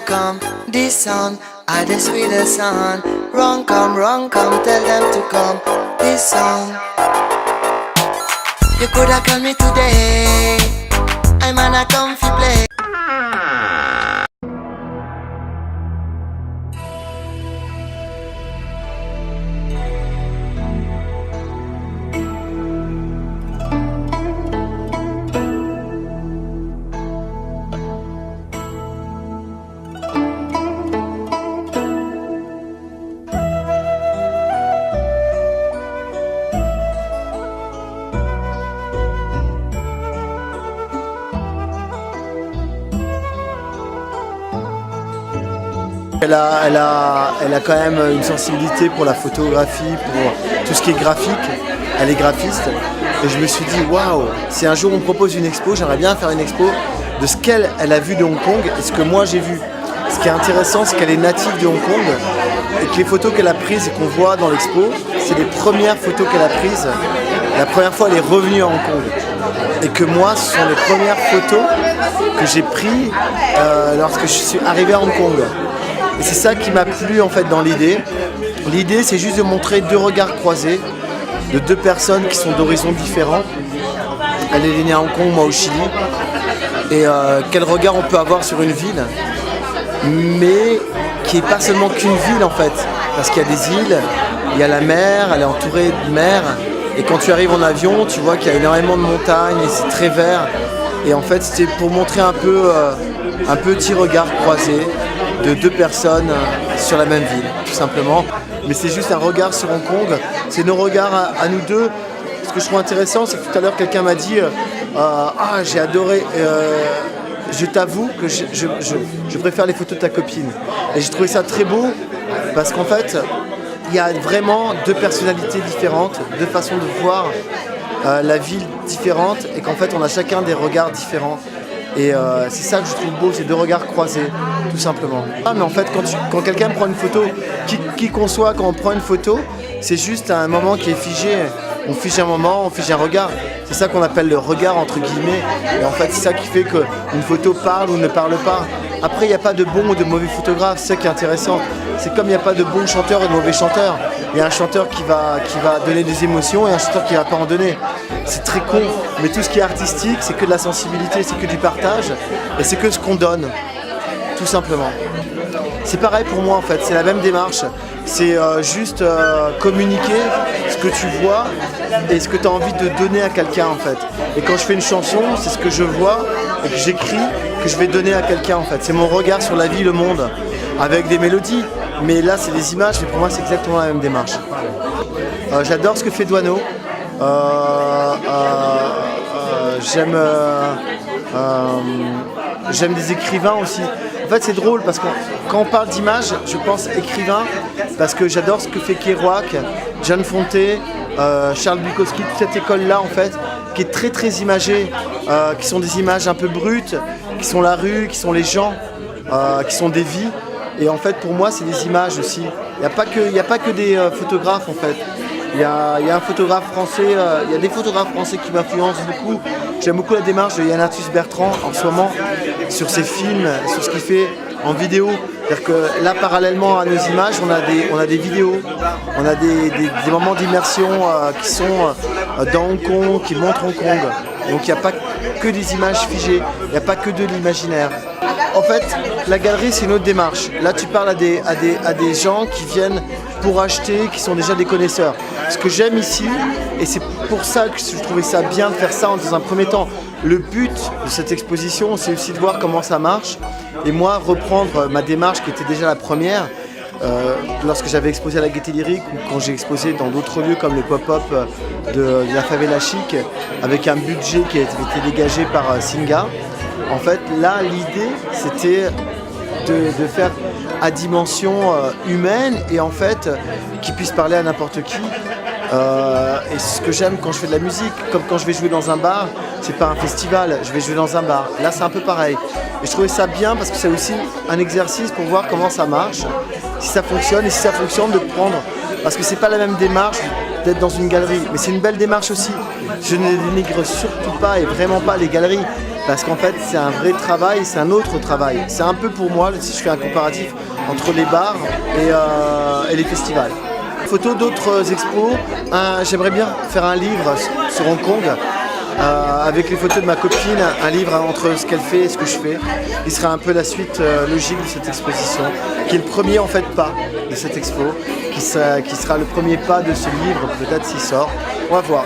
come. This sound are the sweetest sound. Run come, tell them to come. This sound. You coulda call me today. I'm on a comfy play. Elle a quand même une sensibilité pour la photographie, pour tout ce qui est graphique. Elle est graphiste. Et je me suis dit, waouh, si un jour on me propose une expo, j'aimerais bien faire une expo de ce qu'elle a vu de Hong Kong et ce que moi j'ai vu. Ce qui est intéressant, c'est qu'elle est native de Hong Kong et que les photos qu'elle a prises et qu'on voit dans l'expo, c'est les premières photos qu'elle a prises. La première fois, elle est revenue à Hong Kong. Et que moi, ce sont les premières photos que j'ai prises lorsque je suis arrivé à Hong Kong. Et c'est ça qui m'a plu en fait dans l'idée. L'idée, c'est juste de montrer deux regards croisés de deux personnes qui sont d'horizons différents. Elle est née à Hong Kong, moi au Chili. Et quel regard on peut avoir sur une ville, mais qui n'est pas seulement qu'une ville en fait. Parce qu'il y a des îles, il y a la mer, elle est entourée de mer. Et quand tu arrives en avion, tu vois qu'il y a énormément de montagnes et c'est très vert. Et en fait, c'était pour montrer un peu un petit regard croisé de deux personnes sur la même ville, tout simplement. Mais c'est juste un regard sur Hong Kong, c'est nos regards à nous deux. Ce que je trouve intéressant, c'est que tout à l'heure, quelqu'un m'a dit ah, j'ai adoré, je t'avoue que je préfère les photos de ta copine. Et j'ai trouvé ça très beau, parce qu'en fait, il y a vraiment deux personnalités différentes, deux façons de voir la ville différente, et qu'en fait, on a chacun des regards différents. Et c'est ça que je trouve beau, ces deux regards croisés, tout simplement. Ah, mais en fait, quand quelqu'un prend une photo, qui qu'on soit, quand on prend une photo, c'est juste un moment qui est figé. On fige un moment, on fige un regard. C'est ça qu'on appelle le regard, entre guillemets. Et en fait, c'est ça qui fait qu'une photo parle ou ne parle pas. Après, il n'y a pas de bon ou de mauvais photographe, c'est ça qui est intéressant. C'est comme il n'y a pas de bons chanteurs et de mauvais chanteurs. Il y a un chanteur qui va donner des émotions et un chanteur qui ne va pas en donner. C'est très con, mais tout ce qui est artistique, c'est que de la sensibilité, c'est que du partage, et c'est que ce qu'on donne, tout simplement. C'est pareil pour moi en fait, c'est la même démarche. C'est juste communiquer ce que tu vois et ce que tu as envie de donner à quelqu'un en fait. Et quand je fais une chanson, c'est ce que je vois et que j'écris que je vais donner à quelqu'un en fait. C'est mon regard sur la vie, le monde, avec des mélodies. Mais là, c'est des images, mais pour moi, c'est exactement la même démarche. J'adore ce que fait Douaneau. J'aime des écrivains aussi. En fait, c'est drôle parce que quand on parle d'image, je pense écrivain parce que j'adore ce que fait Kerouac, Jeanne Fonté, Charles Bukowski, toute cette école-là en fait, qui est très très imagée, qui sont des images un peu brutes, qui sont la rue, qui sont les gens, qui sont des vies. Et en fait, pour moi, c'est des images aussi. Il n'y a pas que des photographes en fait. Il y a un photographe français, il y a des photographes français qui m'influencent beaucoup. J'aime beaucoup la démarche de Yann Arthus Bertrand en ce moment sur ses films, sur ce qu'il fait en vidéo. C'est-à-dire que là, parallèlement à nos images, on a des vidéos, on a des moments d'immersion qui sont dans Hong Kong, qui montrent Hong Kong. Donc il n'y a pas que des images figées, il n'y a pas que de l'imaginaire. En fait, la galerie, c'est une autre démarche. Là, tu parles à des gens qui viennent pour acheter, qui sont déjà des connaisseurs. Ce que j'aime ici, et c'est pour ça que je trouvais ça bien de faire ça dans un premier temps, le but de cette exposition, c'est aussi de voir comment ça marche. Et moi, reprendre ma démarche qui était déjà la première, lorsque j'avais exposé à la Gaîté Lyrique ou quand j'ai exposé dans d'autres lieux comme le pop-up de la Favela Chic, avec un budget qui a été dégagé par Singa. En fait, là, l'idée, c'était de faire à dimension humaine et en fait, qui puisse parler à n'importe qui. Et ce que j'aime quand je fais de la musique, comme quand je vais jouer dans un bar, c'est pas un festival, je vais jouer dans un bar. Là, c'est un peu pareil. Et je trouvais ça bien parce que c'est aussi un exercice pour voir comment ça marche, si ça fonctionne et si ça fonctionne de prendre. Parce que c'est pas la même démarche d'être dans une galerie, mais c'est une belle démarche aussi. Je ne dénigre surtout pas et vraiment pas les galeries. parce qu'en fait c'est un vrai travail, c'est un autre travail. C'est un peu pour moi, si je fais un comparatif entre les bars et les festivals. Photos d'autres expos, j'aimerais bien faire un livre sur Hong Kong, avec les photos de ma copine, un livre entre ce qu'elle fait et ce que je fais. Il sera un peu la suite logique de cette exposition, qui est le premier en fait pas de cette expo, qui sera le premier pas de ce livre, peut-être s'il sort. On va voir.